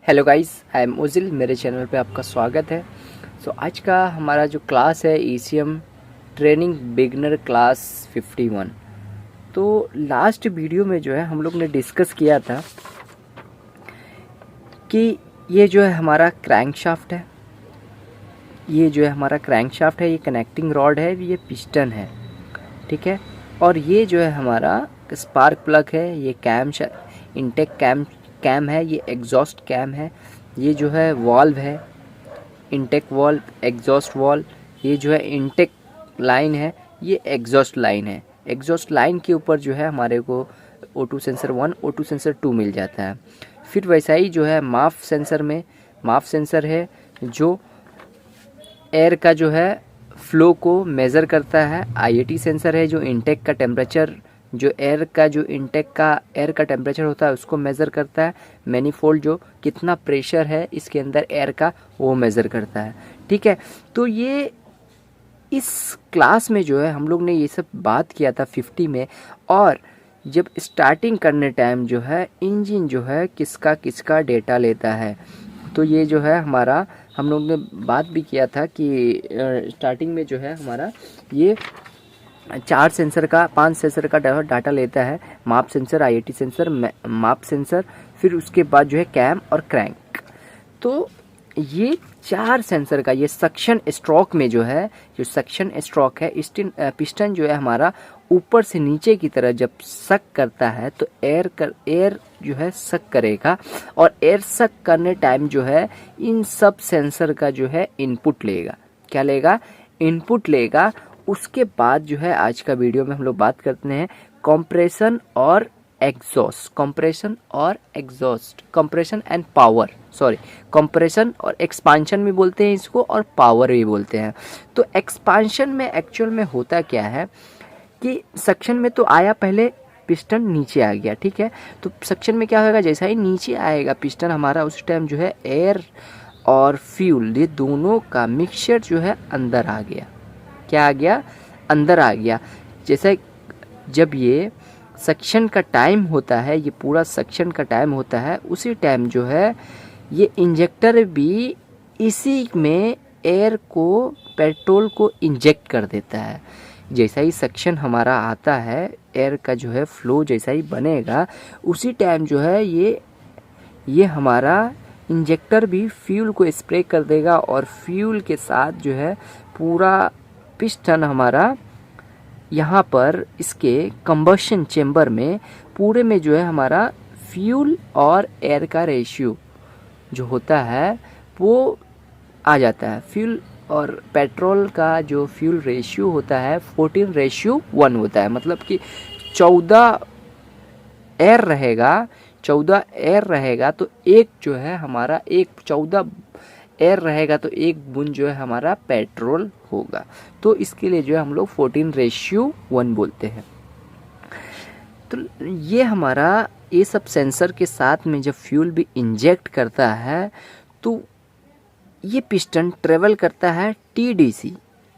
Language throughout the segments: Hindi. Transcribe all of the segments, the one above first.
Hello guys, I am Ujil. मेरे चैनल पे आपका स्वागत है। आज का हमारा जो क्लास है ECM ट्रेनिंग बिगनर क्लास 51। तो लास्ट वीडियो में जो है हम लोग ने डिस्कस किया था कि ये जो है हमारा क्रैंकशाफ्ट है, ये कनेक्टिंग रॉड है, ये पिस्टन है, ठीक है। और ये जो है हमारा स्पार्क प्लग है, ये इंटेक कैम है, ये एग्जॉस्ट कैम है, ये जो है वाल्व है, इंटेक वाल्व, एग्जॉस्ट वाल्व, ये जो है इंटेक लाइन है, ये एग्जॉस्ट लाइन है। एग्जॉस्ट लाइन के ऊपर जो है हमारे को O2 सेंसर 1, O2 सेंसर 2 मिल जाता है। फिर वैसा ही जो है माफ सेंसर है जो एयर का जो है फ्लो को मेज़र करता है। IAT सेंसर है जो इंटेक का टेम्परेचर, जो एयर का टेम्परेचर होता है उसको मेज़र करता है। मैनीफोल्ड जो कितना प्रेशर है इसके अंदर एयर का, वो मेज़र करता है, ठीक है। तो ये इस क्लास में जो है हम लोग ने ये सब बात किया था 50 में। और जब स्टार्टिंग करने टाइम जो है इंजन जो है किसका डेटा लेता है, तो ये जो है हमारा हम लोग ने बात भी किया था कि स्टार्टिंग में जो है हमारा ये 5 सेंसर का डाटा लेता है। माप सेंसर, IAT सेंसर, माप सेंसर, फिर उसके बाद जो है कैम और क्रैंक। तो ये 4 सेंसर का ये सक्शन स्ट्रोक में जो सक्शन स्ट्रोक है, पिस्टन जो है हमारा ऊपर से नीचे की तरह जब सक करता है तो एयर जो है सक करेगा, और एयर सक करने टाइम जो है इन सब सेंसर का जो है इनपुट लेगा। क्या लेगा? इनपुट लेगा। उसके बाद जो है आज का वीडियो में हम लोग बात करते हैं कंप्रेशन और exhaust, compression and power, compression और एक्सपांशन भी बोलते हैं इसको, और पावर भी बोलते हैं। तो एक्सपांशन में एक्चुअल में होता क्या है कि सक्शन में तो आया, पहले पिस्टन नीचे आ गया, ठीक है। तो सक्शन में क्या होगा, जैसा ही नीचे आएगा पिस्टन हमारा, उस टाइम जो है एयर और फ्यूल ये दोनों का मिक्सचर जो है अंदर आ गया। क्या आ गया? अंदर आ गया। जैसे जब ये सक्शन का टाइम होता है, ये पूरा सक्शन का टाइम होता है, उसी टाइम जो है ये इंजेक्टर भी इसी में पेट्रोल को इंजेक्ट कर देता है। जैसा ही सक्शन हमारा आता है, एयर का जो है फ्लो जैसा ही बनेगा, उसी टाइम जो है ये हमारा इंजेक्टर भी फ्यूल को स्प्रे कर देगा, और फ्यूल के साथ जो है पूरा पिस्टन हमारा यहाँ पर इसके कंबशन चेम्बर में पूरे में जो है हमारा फ्यूल और एयर का रेशियो जो होता है वो आ जाता है। फ्यूल और पेट्रोल का जो फ्यूल रेशियो होता है 14:1 होता है। मतलब कि 14 एयर रहेगा तो एक जो है हमारा 14 एयर रहेगा तो एक बूंद जो है हमारा पेट्रोल होगा। तो इसके लिए जो है हम लोग 14:1 बोलते हैं। तो ये हमारा ये सब सेंसर के साथ में जब फ्यूल भी इंजेक्ट करता है तो ये पिस्टन ट्रेवल करता है TDC।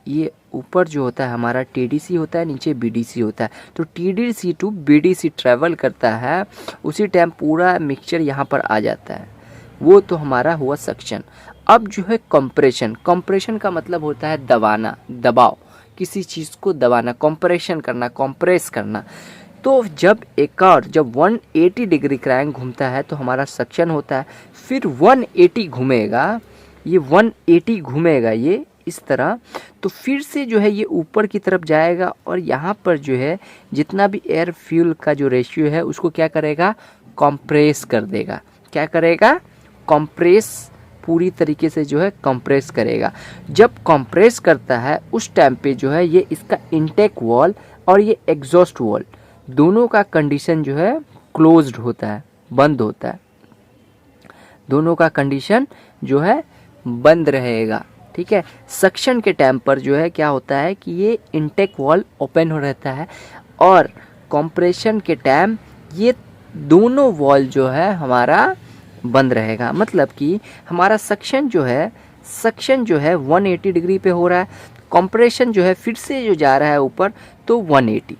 ये ऊपर जो होता है हमारा TDC होता है, नीचे BDC होता है। तो TDC टू BDC ट्रेवल करता है, उसी टाइम पूरा मिक्सचर यहाँ पर आ जाता है। वो तो हमारा हुआ सक्शन। अब जो है कंप्रेशन का मतलब होता है दबाना, दबाव, किसी चीज़ को दबाना, कंप्रेस करना। तो जब 180 डिग्री क्रैंक घूमता है तो हमारा सक्शन होता है। फिर 180 घूमेगा, ये 180 घूमेगा ये इस तरह, तो फिर से जो है ये ऊपर की तरफ जाएगा, और यहाँ पर जो है जितना भी एयर फ्यूल का जो रेशियो है उसको क्या करेगा? कंप्रेस कर देगा। क्या करेगा? कंप्रेस, पूरी तरीके से जो है कंप्रेस करेगा। जब कंप्रेस करता है उस टाइम पे जो है ये इसका इंटेक वॉल और ये एग्जॉस्ट वॉल दोनों का कंडीशन जो है क्लोज्ड होता है, बंद होता है। दोनों का कंडीशन जो है बंद रहेगा, ठीक है। सक्शन के टाइम पर जो है क्या होता है कि ये इंटेक वॉल ओपन हो रहता है, और कंप्रेशन के टाइम ये दोनों वॉल जो है हमारा बंद रहेगा। मतलब कि हमारा सक्शन जो है 180 डिग्री पे हो रहा है, कंप्रेशन जो है फिर से जो जा रहा है ऊपर तो 180।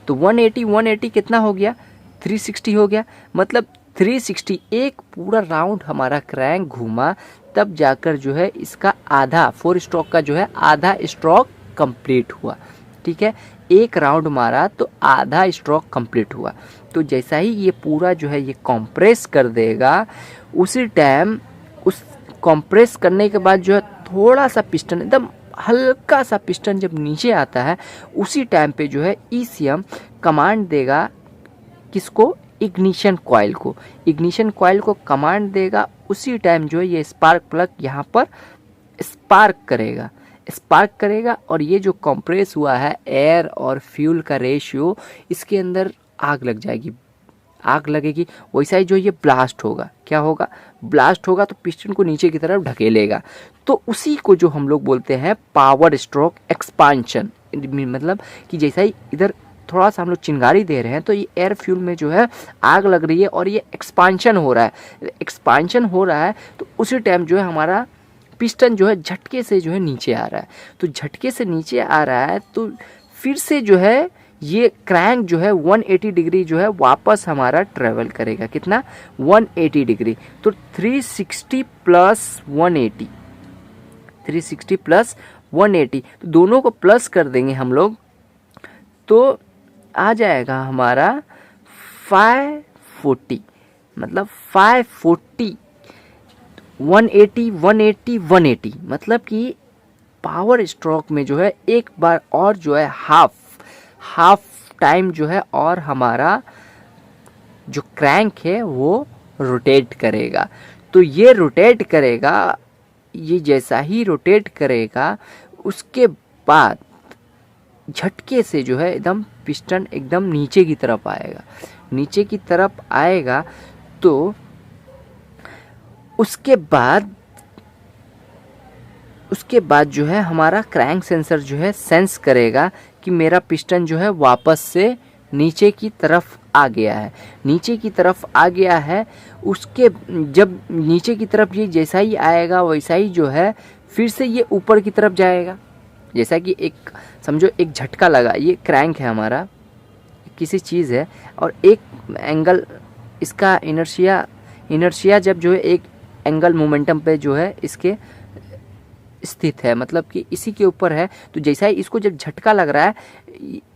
तो 180 कितना हो गया? 360 हो गया। मतलब 360 एक पूरा राउंड हमारा क्रैंक घूमा, तब जाकर जो है इसका आधा 4 स्ट्रोक का जो है आधा स्ट्रोक कंप्लीट हुआ। ठीक है, एक राउंड मारा तो आधा स्ट्रोक कंप्लीट हुआ। तो जैसा ही ये पूरा जो है ये कंप्रेस कर देगा, उसी टाइम उस कंप्रेस करने के बाद जो है थोड़ा सा पिस्टन, एकदम हल्का सा पिस्टन जब नीचे आता है, उसी टाइम पे जो है ईसीएम कमांड देगा किसको, इग्निशन कॉइल को। इग्निशन कॉइल को कमांड देगा, उसी टाइम जो है ये स्पार्क प्लग यहाँ पर स्पार्क करेगा और ये जो कंप्रेस हुआ है एयर और फ्यूल का रेशियो, इसके अंदर आग लग जाएगी, आग लगेगी। वैसा ही जो ये ब्लास्ट होगा, क्या होगा, ब्लास्ट होगा तो पिस्टन को नीचे की तरफ ढकेलेगा। तो उसी को जो हम लोग बोलते हैं पावर स्ट्रोक एक्सपांशन। मतलब कि जैसा ही इधर थोड़ा सा हम लोग चिंगारी दे रहे हैं तो ये एयर फ्यूल में जो है आग लग रही है और ये एक्सपांशन हो रहा है। तो उसी टाइम जो है हमारा पिस्टन जो है झटके से जो है नीचे आ रहा है। तो झटके से नीचे आ रहा है तो फिर से जो है ये क्रैंक जो है 180 डिग्री जो है वापस हमारा ट्रेवल करेगा। कितना, 180 डिग्री। तो 360 प्लस 180, 360 प्लस 180, तो दोनों को प्लस कर देंगे हम लोग तो आ जाएगा हमारा 540। मतलब 540, 180 180 180, मतलब कि पावर स्ट्रोक में जो है एक बार और जो है हाफ टाइम जो है और हमारा जो क्रैंक है वो रोटेट करेगा। तो ये रोटेट करेगा, ये जैसा ही रोटेट करेगा उसके बाद झटके से जो है एकदम पिस्टन एकदम नीचे की तरफ आएगा। तो उसके बाद जो है हमारा क्रैंक सेंसर जो है सेंस करेगा कि मेरा पिस्टन जो है वापस से नीचे की तरफ आ गया है। उसके जब नीचे की तरफ ये जैसा ही आएगा वैसा ही जो है फिर से ये ऊपर की तरफ जाएगा। जैसा कि एक समझो एक झटका लगा, ये क्रैंक है हमारा, किसी चीज़ है और एक एंगल इसका इनर्शिया जब जो है एक एंगल मोमेंटम पे जो है इसके स्थित है, मतलब कि इसी के ऊपर है। तो जैसा ही इसको जब झटका लग रहा है,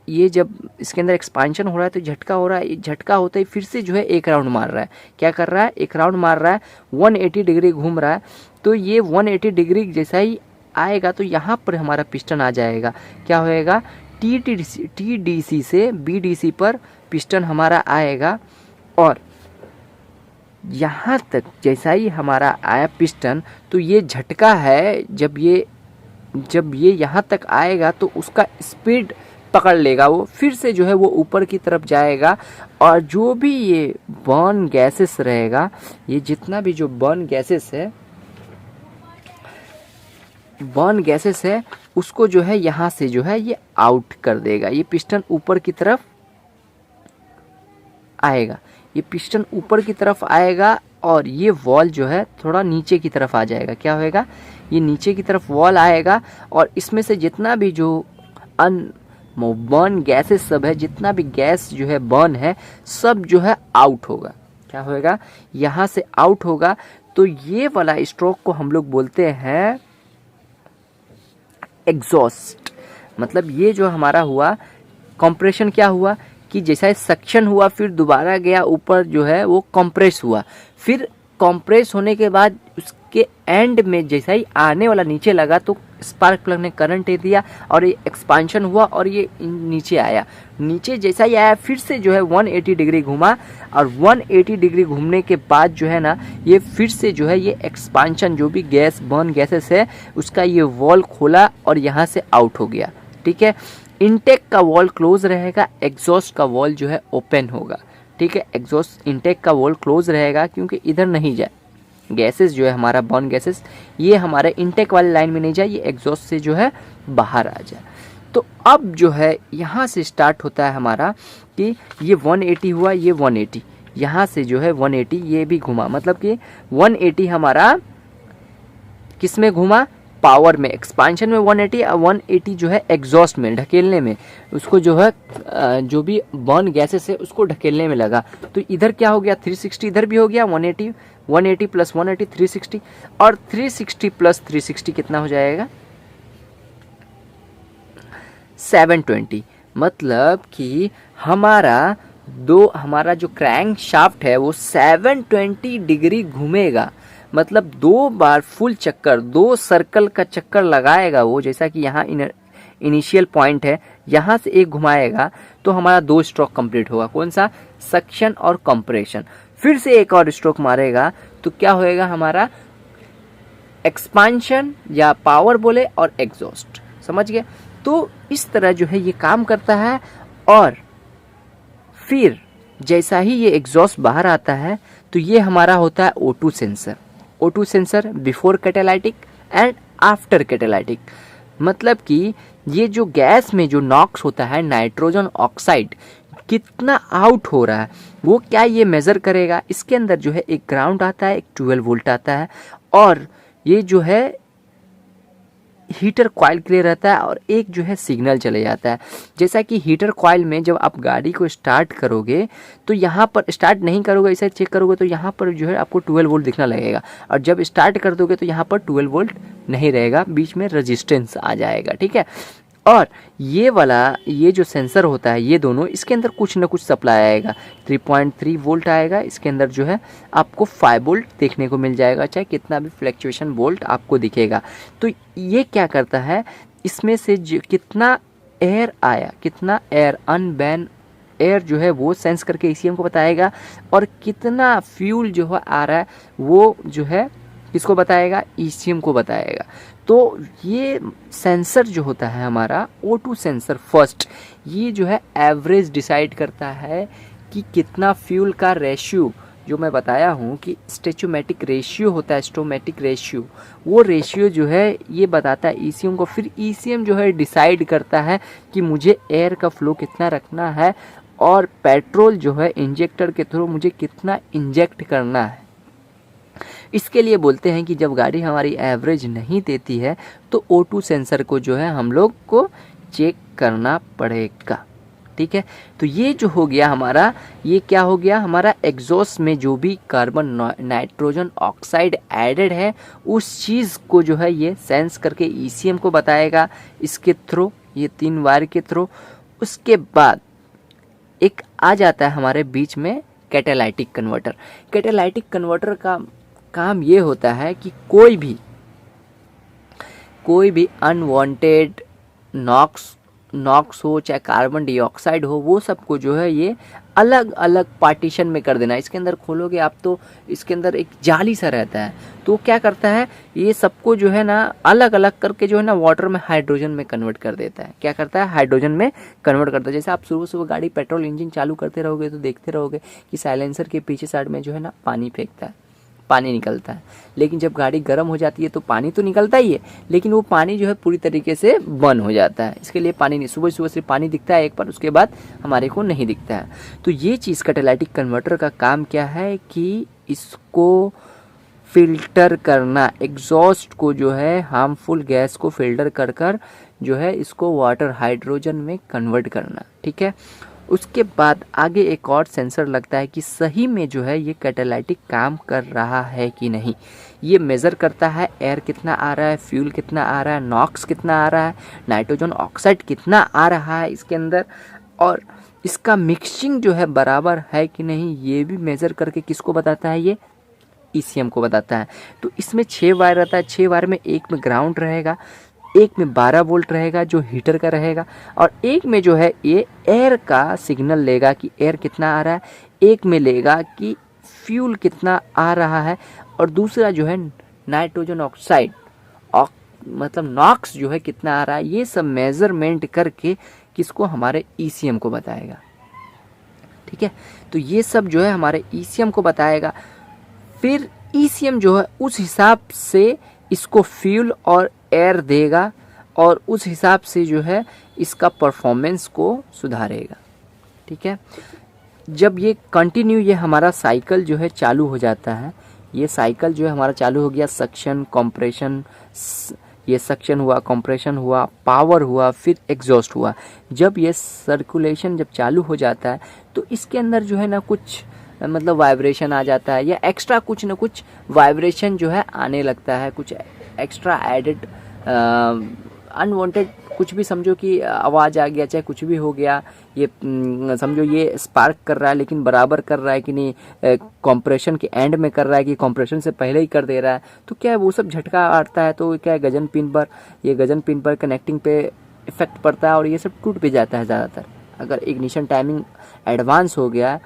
ये जब इसके अंदर एक्सपांशन हो रहा है तो झटका हो रहा है, झटका होते ही फिर से जो है एक राउंड मार रहा है। क्या कर रहा है, एक राउंड मार रहा है, 180 डिग्री घूम रहा है। तो ये 180 डिग्री जैसा ही आएगा तो यहाँ पर हमारा पिस्टन आ जाएगा। क्या होएगा, TDC से BDC पर पिस्टन हमारा आएगा और यहाँ तक जैसा ही हमारा आया पिस्टन, तो ये झटका है, जब ये यहाँ तक आएगा तो उसका स्पीड पकड़ लेगा, वो फिर से जो है वो ऊपर की तरफ जाएगा और जो भी ये बर्न गैसेस रहेगा, ये जितना भी जो बर्न गैसेस है उसको जो है यहाँ से जो है ये आउट कर देगा। ये पिस्टन ऊपर की तरफ आएगा, और ये वॉल जो है थोड़ा नीचे की तरफ आ जाएगा। क्या होएगा, ये नीचे की तरफ वॉल आएगा और इसमें से जितना भी जो बर्न गैसेस सब है, जितना भी गैस जो है बर्न है, सब जो है आउट होगा। क्या होएगा, यहाँ से आउट होगा। तो ये वाला स्ट्रोक को हम लोग बोलते हैं एग्जॉस्ट। मतलब ये जो हमारा हुआ कंप्रेशन, क्या हुआ कि जैसा सक्शन हुआ फिर दोबारा गया ऊपर जो है वो कंप्रेस हुआ, फिर कंप्रेस होने के बाद उसके एंड में जैसा ही आने वाला नीचे लगा तो स्पार्क प्लग ने करंट दे दिया और ये एक्सपांशन हुआ और ये नीचे आया। नीचे जैसा ही आया फिर से जो है 180 डिग्री घूमा और 180 डिग्री घूमने के बाद जो है ना, ये फिर से जो है ये एक्सपांशन जो भी बर्न गैसेस है उसका ये वॉल खोला और यहाँ से आउट हो गया। ठीक है, इनटेक का वॉल क्लोज रहेगा, एग्जॉस्ट का वॉल जो है ओपन होगा। ठीक है, एग्जॉस्ट इनटेक का वॉल क्लोज रहेगा क्योंकि इधर नहीं जाए गैसेस जो है हमारा बर्न गैसेस, ये हमारे इनटेक वाली लाइन में नहीं जाए, ये एग्जॉस्ट से जो है बाहर आ जाए। तो अब जो है यहाँ से स्टार्ट होता है हमारा कि ये 180 हुआ, ये 180 यहाँ से जो है 180 ये भी घुमा, मतलब कि 180 हमारा किस में घुमा, पावर में, एक्सपांशन में 180 और 180 जो है एग्जॉस्ट में, ढकेलने में, उसको जो है जो भी बर्न गैसेस है उसको ढकेलने में लगा। तो इधर क्या हो गया 360, इधर भी हो गया 180, 180 प्लस 180 360, और 360 प्लस 360 कितना हो जाएगा 720। मतलब कि हमारा जो क्रैंक शाफ्ट है वो 720 डिग्री घूमेगा। मतलब 2 बार फुल चक्कर, 2 सर्कल का चक्कर लगाएगा वो। जैसा कि यहाँ इनिशियल पॉइंट है, यहाँ से एक घुमाएगा तो हमारा 2 स्ट्रोक कंप्लीट होगा। कौन सा, सक्शन और कंप्रेशन। फिर से एक और स्ट्रोक मारेगा तो क्या होएगा हमारा एक्सपांशन या पावर बोले और एग्जॉस्ट। समझ गए। तो इस तरह जो है ये काम करता है। और फिर जैसा ही ये एग्जॉस्ट बाहर आता है तो ये हमारा होता है O2 sensor. O2 sensor before catalytic and after catalytic. मतलब कि ये जो गैस में जो नॉक्स होता है, नाइट्रोजन ऑक्साइड कितना आउट हो रहा है वो क्या ये मेज़र करेगा। इसके अंदर जो है एक ग्राउंड आता है, एक 12 वोल्ट आता है, और ये जो है हीटर कॉइल के लिए रहता है, और एक जो है सिग्नल चले जाता है। जैसा कि हीटर कॉइल में जब आप गाड़ी को स्टार्ट करोगे तो यहाँ पर स्टार्ट नहीं करोगे, इसे चेक करोगे तो यहाँ पर जो है आपको 12 वोल्ट दिखना लगेगा, और जब स्टार्ट कर दोगे तो यहाँ पर 12 वोल्ट नहीं रहेगा, बीच में रेजिस्टेंस आ जाएगा। ठीक है। और ये वाला ये जो सेंसर होता है, ये दोनों इसके अंदर कुछ ना कुछ सप्लाई आएगा। 3.3 वोल्ट आएगा, इसके अंदर जो है आपको 5 वोल्ट देखने को मिल जाएगा, चाहे कितना भी फ्लक्चुएशन वोल्ट आपको दिखेगा। तो ये क्या करता है, इसमें से कितना एयर आया, कितना एयर अनबैन एयर जो है वो सेंस करके ईसीएम को बताएगा, और कितना फ्यूल जो है आ रहा है वो जो है किसको बताएगा, ईसीएम को बताएगा। तो ये सेंसर जो होता है हमारा O2 सेंसर फर्स्ट, ये जो है एवरेज डिसाइड करता है कि कितना फ्यूल का रेशियो, जो मैं बताया हूँ कि स्टोइचोमेट्रिक रेशियो होता है, स्टोमेट्रिक रेशियो, वो रेशियो जो है ये बताता है ईसीएम को। फिर ईसीएम जो है डिसाइड करता है कि मुझे एयर का फ्लो कितना रखना है, और पेट्रोल जो है इंजेक्टर के थ्रू मुझे कितना इंजेक्ट करना है। इसके लिए बोलते हैं कि जब गाड़ी हमारी एवरेज नहीं देती है तो O2 सेंसर को जो है हम लोग को चेक करना पड़ेगा। ठीक है। तो ये जो हो गया हमारा, ये क्या हो गया हमारा, एग्जॉस्ट में जो भी कार्बन नाइट्रोजन ऑक्साइड एडेड है उस चीज़ को जो है ये सेंस करके ईसीएम को बताएगा इसके थ्रू, ये 3 वायर के थ्रू। उसके बाद एक आ जाता है हमारे बीच में कैटालाइटिक कन्वर्टर। कैटालाइटिक कन्वर्टर का काम ये होता है कि कोई भी अनवांटेड नॉक्स हो, चाहे कार्बन डाइऑक्साइड हो, वो सबको जो है ये अलग अलग पार्टीशन में कर देना। इसके अंदर खोलोगे आप तो इसके अंदर एक जाली सा रहता है, तो क्या करता है ये सबको जो है ना अलग अलग करके जो है ना वाटर में हाइड्रोजन में कन्वर्ट कर देता है। क्या करता है, हाइड्रोजन में कन्वर्ट करता है। जैसे आप सुबह सुबह गाड़ी पेट्रोल इंजन चालू करते रहोगे तो देखते रहोगे कि साइलेंसर के पीछे साइड में जो है ना पानी फेंकता है, पानी निकलता है। लेकिन जब गाड़ी गर्म हो जाती है तो पानी तो निकलता ही है, लेकिन वो पानी जो है पूरी तरीके से बंद हो जाता है। इसके लिए पानी नहीं, सुबह सुबह सिर्फ पानी दिखता है एक बार, उसके बाद हमारे को नहीं दिखता है। तो ये चीज़ कैटालाइटिक कन्वर्टर का काम क्या है कि इसको फिल्टर करना, एग्जॉस्ट को जो है हार्मफुल गैस को फिल्टर कर कर जो है इसको वाटर हाइड्रोजन में कन्वर्ट करना। ठीक है। उसके बाद आगे एक और सेंसर लगता है कि सही में जो है ये कैटालाइटिक काम कर रहा है कि नहीं। ये मेज़र करता है एयर कितना आ रहा है, फ्यूल कितना आ रहा है, नॉक्स कितना आ रहा है, नाइट्रोजन ऑक्साइड कितना आ रहा है इसके अंदर, और इसका मिक्सिंग जो है बराबर है कि नहीं ये भी मेज़र करके किसको बताता है, ये ईसीएम को बताता है। तो इसमें 6 वायर रहता है, 6 वायर में एक में ग्राउंड रहेगा, एक में 12 वोल्ट रहेगा जो हीटर का रहेगा, और एक में जो है ये एयर का सिग्नल लेगा कि एयर कितना आ रहा है, एक में लेगा कि फ्यूल कितना आ रहा है, और दूसरा जो है नाइट्रोजन ऑक्साइड मतलब नॉक्स जो है कितना आ रहा है। ये सब मेजरमेंट करके किसको, हमारे ईसीएम को बताएगा। ठीक है। तो ये सब जो है हमारे ईसीएम को बताएगा। फिर ईसीएम जो है उस हिसाब से इसको फ्यूल और एयर देगा, और उस हिसाब से जो है इसका परफॉर्मेंस को सुधारेगा। ठीक है। जब ये कंटिन्यू ये हमारा साइकिल जो है चालू हो जाता है, ये साइकिल जो है हमारा चालू हो गया, सक्शन, कंप्रेशन, ये सक्शन हुआ, कंप्रेशन हुआ, पावर हुआ, फिर एग्जॉस्ट हुआ। जब ये सर्कुलेशन जब चालू हो जाता है तो इसके अंदर जो है ना कुछ मतलब वाइब्रेशन आ जाता है, या एक्स्ट्रा कुछ ना कुछ वाइब्रेशन जो है आने लगता है, कुछ एक्स्ट्रा एडेड अनवांटेड कुछ भी समझो कि आवाज़ आ गया, चाहे कुछ भी हो गया। ये समझो ये स्पार्क कर रहा है लेकिन बराबर कर रहा है कि नहीं, कंप्रेशन के एंड में कर रहा है कि कंप्रेशन से पहले ही कर दे रहा है, तो क्या है वो सब झटका आता है। तो क्या है गजन पिन पर कनेक्टिंग पे इफेक्ट पड़ता है और ये सब टूट भी जाता है ज़्यादातर। अगर इग्निशन टाइमिंग एडवांस हो गया,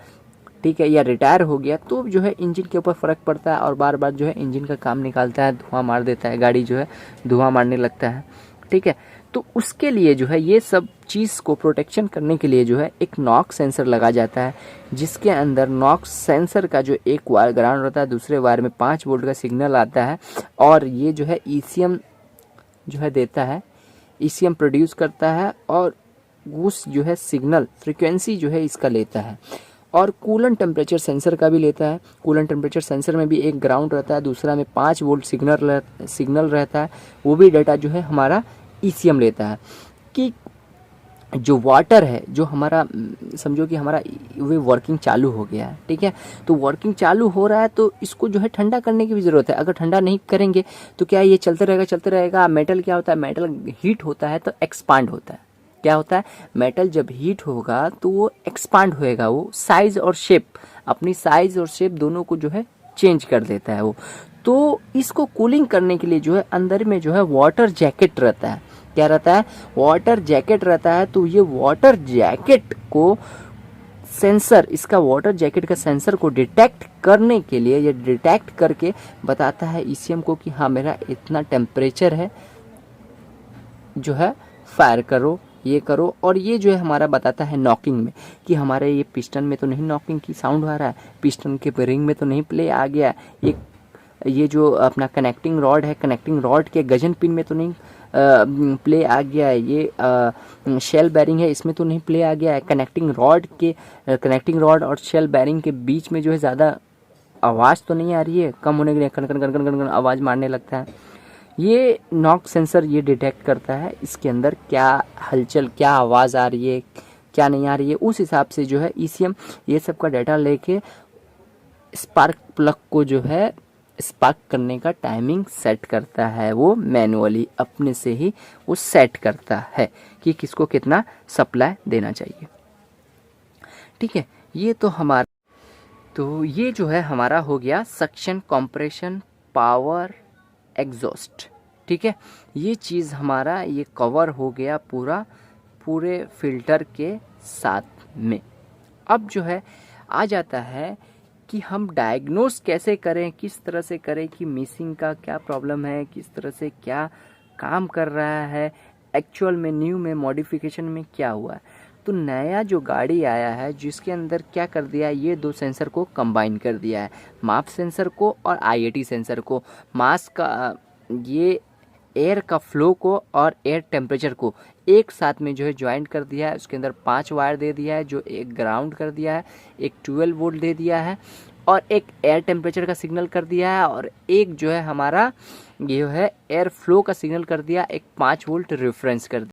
ठीक है, या रिटायर हो गया, तो जो है इंजन के ऊपर फ़र्क पड़ता है और बार बार जो है इंजन का काम निकालता है, धुआं मार देता है, गाड़ी जो है धुआं मारने लगता है, ठीक है। तो उसके लिए जो है ये सब चीज़ को प्रोटेक्शन करने के लिए जो है एक नॉक सेंसर लगा जाता है, जिसके अंदर नॉक सेंसर का जो एक वायर ग्राउंड होता है, दूसरे वायर में 5 वोल्ट का सिग्नल आता है और ये जो है ईसीएम जो है देता है, ईसीएम प्रोड्यूस करता है और उस जो है सिग्नल फ्रीक्वेंसी जो है इसका लेता है। और कूलेंट टेम्परेचर सेंसर का भी लेता है। कूलेंट टेम्परेचर सेंसर में भी एक ग्राउंड रहता है, दूसरा में 5 वोल्ट सिग्नल रहता है। वो भी डाटा जो है हमारा ईसीएम लेता है कि जो वाटर है, जो हमारा समझो कि हमारा वे वर्किंग चालू हो गया है, ठीक है। तो वर्किंग चालू हो रहा है तो इसको जो है ठंडा करने की भी ज़रूरत है। अगर ठंडा नहीं करेंगे तो क्या ये चलते रहेगा। मेटल क्या होता है, मेटल हीट होता है तो एक्सपांड होता है। क्या होता है, मेटल जब हीट होगा तो वो एक्सपांड होएगा, वो साइज और शेप, अपनी साइज और शेप दोनों को जो है चेंज कर देता है वो। तो इसको कूलिंग करने के लिए जो है अंदर में जो है वाटर जैकेट रहता है। क्या रहता है, वाटर जैकेट रहता है। तो ये वाटर जैकेट को सेंसर, इसका वाटर जैकेट का सेंसर को डिटेक्ट करने के लिए, ये डिटेक्ट करके बताता है ईसीएम को कि हाँ मेरा इतना टेम्परेचर है, जो है फायर करो, ये करो। और ये जो है हमारा बताता है नॉकिंग में कि हमारे ये पिस्टन में तो नहीं नॉकिंग की साउंड आ रहा है, पिस्टन के रिंग में तो नहीं प्ले आ गया, ये जो अपना कनेक्टिंग रॉड है, कनेक्टिंग रॉड के गजन पिन में तो नहीं प्ले आ गया है, ये शेल बैरिंग है इसमें तो नहीं प्ले आ गया है। कनेक्टिंग रॉड और शेल बैरिंग के बीच में जो है ज़्यादा आवाज़ तो नहीं आ रही है, कम होने के लिए कन कन कन कन कन आवाज़ मारने लगता है। ये नॉक सेंसर ये डिटेक्ट करता है इसके अंदर क्या हलचल, क्या आवाज़ आ रही है, क्या नहीं आ रही है। उस हिसाब से जो है ईसीएम ये सब का डाटा लेके स्पार्क प्लग को जो है स्पार्क करने का टाइमिंग सेट करता है। वो मैनुअली अपने से ही वो सेट करता है कि किसको कितना सप्लाई देना चाहिए, ठीक है। ये जो है हमारा हो गया सक्शन, कंप्रेशन, पावर, एग्जॉस्ट, ठीक है। ये चीज़ हमारा ये कवर हो गया पूरे फिल्टर के साथ में। अब जो है आ जाता है कि हम डायग्नोस कैसे करें, किस तरह से करें कि मिसिंग का क्या प्रॉब्लम है, किस तरह से क्या काम कर रहा है, एक्चुअल में न्यू में मॉडिफिकेशन में क्या हुआ है। तो नया जो गाड़ी आया है जिसके अंदर क्या कर दिया है, ये 2 सेंसर को कंबाइन कर दिया है, माप सेंसर को और आईएटी सेंसर को। मास का ये एयर का फ्लो को और एयर टेम्परेचर को एक साथ में जो है ज्वाइंट कर दिया है। उसके अंदर 5 वायर दे दिया है, जो एक ग्राउंड कर दिया है, एक 12 वोल्ट दे दिया है और एक एयर टेम्परेचर का सिग्नल कर दिया है और एक जो है हमारा ये है एयर फ्लो का सिग्नल कर दिया, एक 5 वोल्ट रेफरेंस कर दिया।